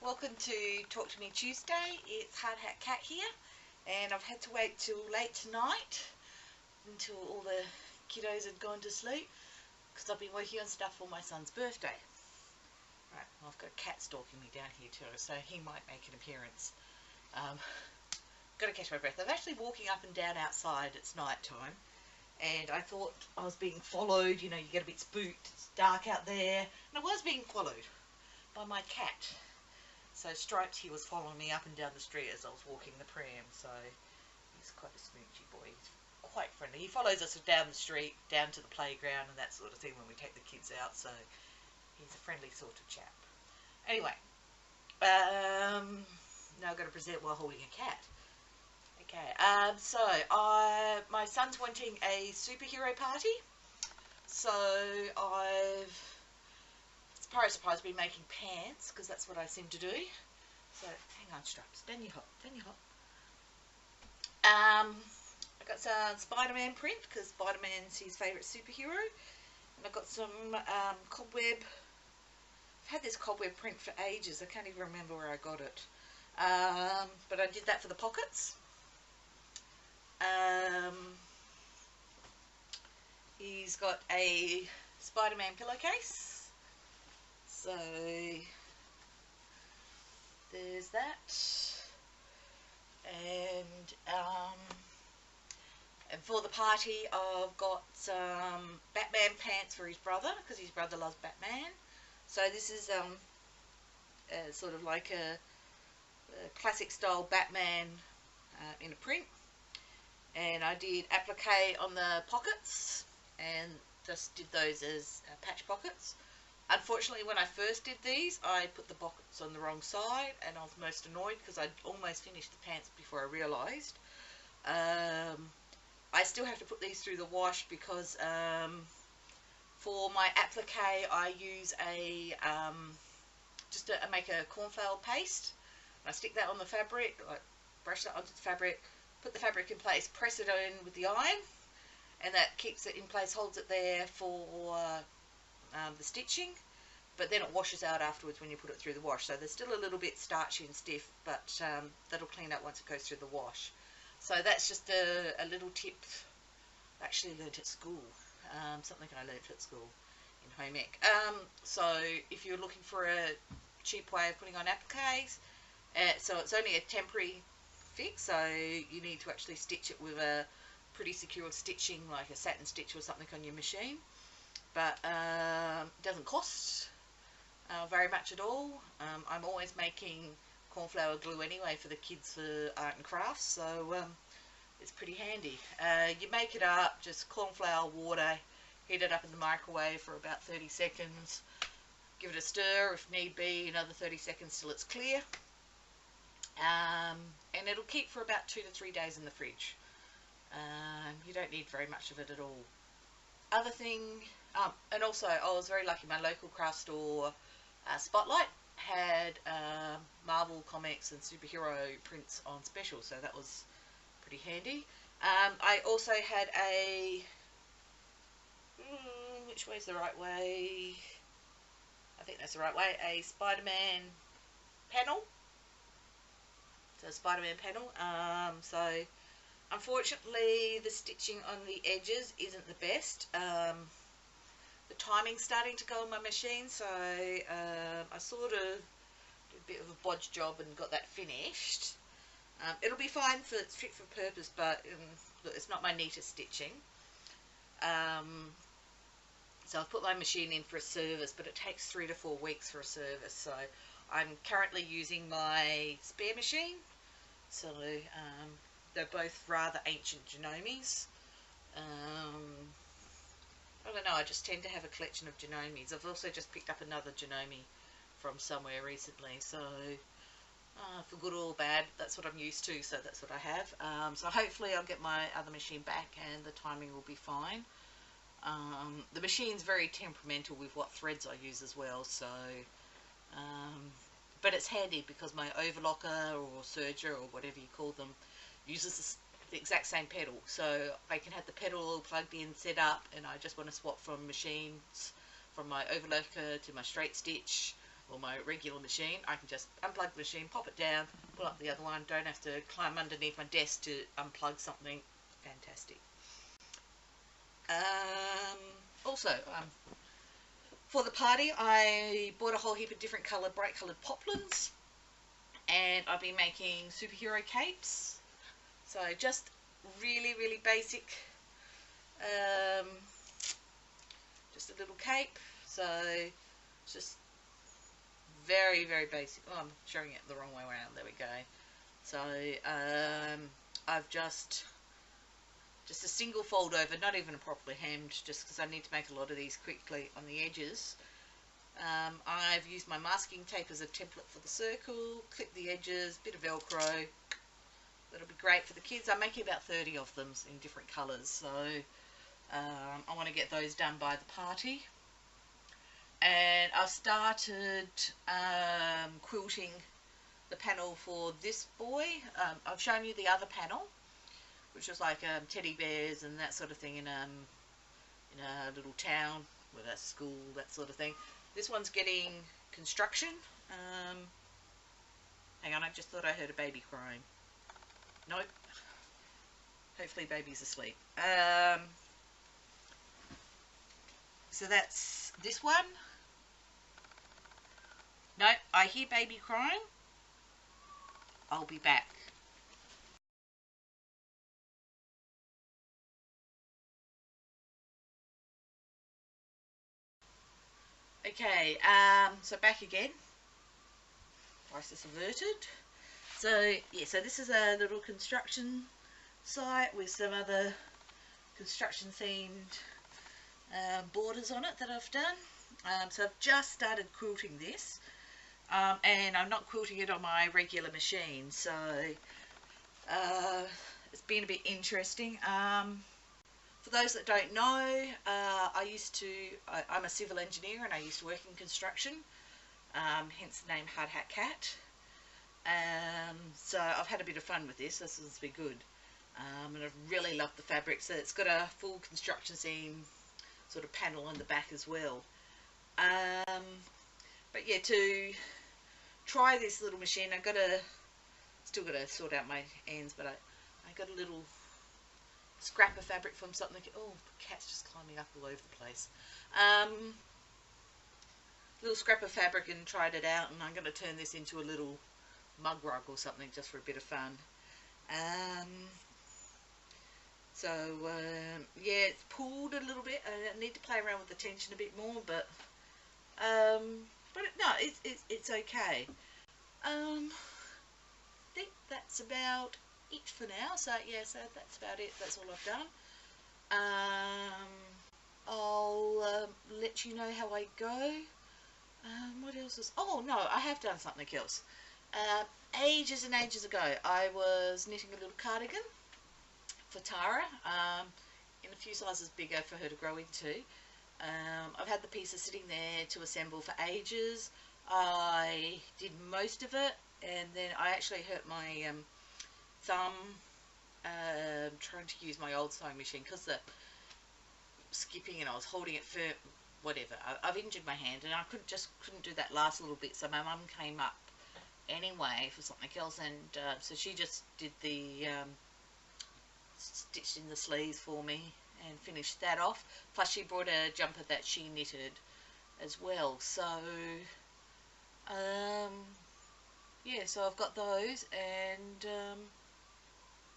welcome to Talk to Me Tuesday. It's Hard Hat Cat here, and I've had to wait till late tonight until all the kiddos had gone to sleep because I've been working on stuff for my son's birthday. Right, well, I've got a cat stalking me down here too, so he might make an appearance. Got to catch my breath. I'm actually walking up and down outside. It's night time, and I thought I was being followed. You know, you get a bit spooked. It's dark out there, and I was being followed by my cat. So Stripes, he was following me up and down the street as I was walking the pram, so he's quite a smoochy boy. He's quite friendly. He follows us down the street, down to the playground and that sort of thing when we take the kids out, so he's a friendly sort of chap. Anyway, now I've got to present while holding a cat. Okay, so my son's wanting a superhero party, so I've, surprise, surprise, been making pants, because that's what I seem to do. So, hang on, Stripes, down you hop, down you hop. I got some Spider-Man print, because Spider-Man's his favourite superhero. And I've got some cobweb. I've had this cobweb print for ages, I can't even remember where I got it. But I did that for the pockets. He's got a Spider-Man pillowcase. So there's that, and for the party I've got some Batman pants for his brother, because his brother loves Batman. So this is sort of like a classic style Batman in a print, and I did applique on the pockets and just did those as patch pockets. Unfortunately, when I first did these, I put the pockets on the wrong side, and I was most annoyed because I'd almost finished the pants before I realised. I still have to put these through the wash because for my applique I use a just to make a cornflour paste. I stick that on the fabric, like brush that onto the fabric, put the fabric in place, press it in with the iron, and that keeps it in place, holds it there for the stitching, but then it washes out afterwards when you put it through the wash. So there's still a little bit starchy and stiff, but that'll clean up once it goes through the wash. So that's just a little tip I actually learnt at school, something I learnt at school in home ec. So if you're looking for a cheap way of putting on appliques, so it's only a temporary fix, so you need to actually stitch it with a pretty secure stitching, like a satin stitch or something on your machine. But it doesn't cost very much at all. I'm always making cornflour glue anyway for the kids for art and crafts, so it's pretty handy. You make it up, just cornflour, water, heat it up in the microwave for about 30 seconds, give it a stir if need be, another 30 seconds till it's clear, and it'll keep for about 2 to 3 days in the fridge. You don't need very much of it at all. Other thing, and also I was very lucky, my local craft store Spotlight had Marvel comics and superhero prints on special, so that was pretty handy. I also had a, which way's the right way? I think that's the right way, a Spider-Man panel. So a Spider-Man panel. So unfortunately the stitching on the edges isn't the best. The timing's starting to go on my machine, so I sort of did a bit of a bodge job and got that finished. It'll be fine, for it's fit for purpose, but look, it's not my neatest stitching. So I've put my machine in for a service, but it takes 3 to 4 weeks for a service. So I'm currently using my spare machine. So they're both rather ancient Genomes. I don't know, I just tend to have a collection of Genomes. I've also just picked up another Genome from somewhere recently, so for good or bad, that's what I'm used to, so that's what I have. So hopefully I'll get my other machine back and the timing will be fine. The machine's very temperamental with what threads I use as well, so but it's handy because my overlocker or serger or whatever you call them uses the exact same pedal, so I can have the pedal all plugged in, set up, and I just want to swap from machines, from my overlocker to my straight stitch, or my regular machine, I can just unplug the machine, pop it down, pull up the other one, don't have to climb underneath my desk to unplug something. Fantastic. Also, for the party, I bought a whole heap of different coloured, bright coloured poplins, and I've been making superhero capes. So just really, really basic, just a little cape. So just very, very basic. Oh, I'm showing it the wrong way around. There we go. So I've just a single fold over, not even properly hemmed, just because I need to make a lot of these quickly on the edges. I've used my masking tape as a template for the circle, clip the edges, bit of Velcro. That'll be great for the kids. I'm making about 30 of them in different colours, so I want to get those done by the party. And I've started quilting the panel for this boy. I've shown you the other panel, which was like teddy bears and that sort of thing in a little town with a school, that sort of thing. This one's getting construction. Hang on, I just thought I heard a baby crying. Nope. Hopefully baby's asleep. So that's this one. No, I hear baby crying. I'll be back. Okay, so back again. Crisis averted. So yeah, so this is a little construction site with some other construction themed borders on it that I've done. So I've just started quilting this, and I'm not quilting it on my regular machine, so it's been a bit interesting. For those that don't know, I'm a civil engineer and I used to work in construction, hence the name Hard Hat Cat. So I've had a bit of fun with this. This has been good, and I've really loved the fabric. So it's got a full construction seam sort of panel on the back as well. But yeah, to try this little machine, I've still got to sort out my ends, but I got a little scrap of fabric from something. Oh, the cat's just climbing up all over the place. Little scrap of fabric and tried it out, and I'm going to turn this into a little mug rug or something just for a bit of fun. Yeah, it's pulled a little bit. I need to play around with the tension a bit more, but no, it's okay. I think that's about it for now. So yeah, so that's about it. That's all I've done. I'll let you know how I go. What else is... Oh no, I have done something else. Ages and ages ago, I was knitting a little cardigan for Tara, in a few sizes bigger for her to grow into. I've had the pieces sitting there to assemble for ages. I did most of it, and then I actually hurt my thumb trying to use my old sewing machine because the skipping and I was holding it firm. Whatever, I've injured my hand, and I couldn't do that last little bit. So my mum came up anyway for something else, and so she just did the stitched in the sleeves for me and finished that off. Plus she brought a jumper that she knitted as well. So yeah, so I've got those, and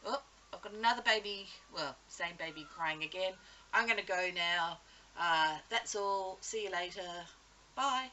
oh, I've got another baby, well, same baby crying again. I'm going to go now. That's all. See you later. Bye.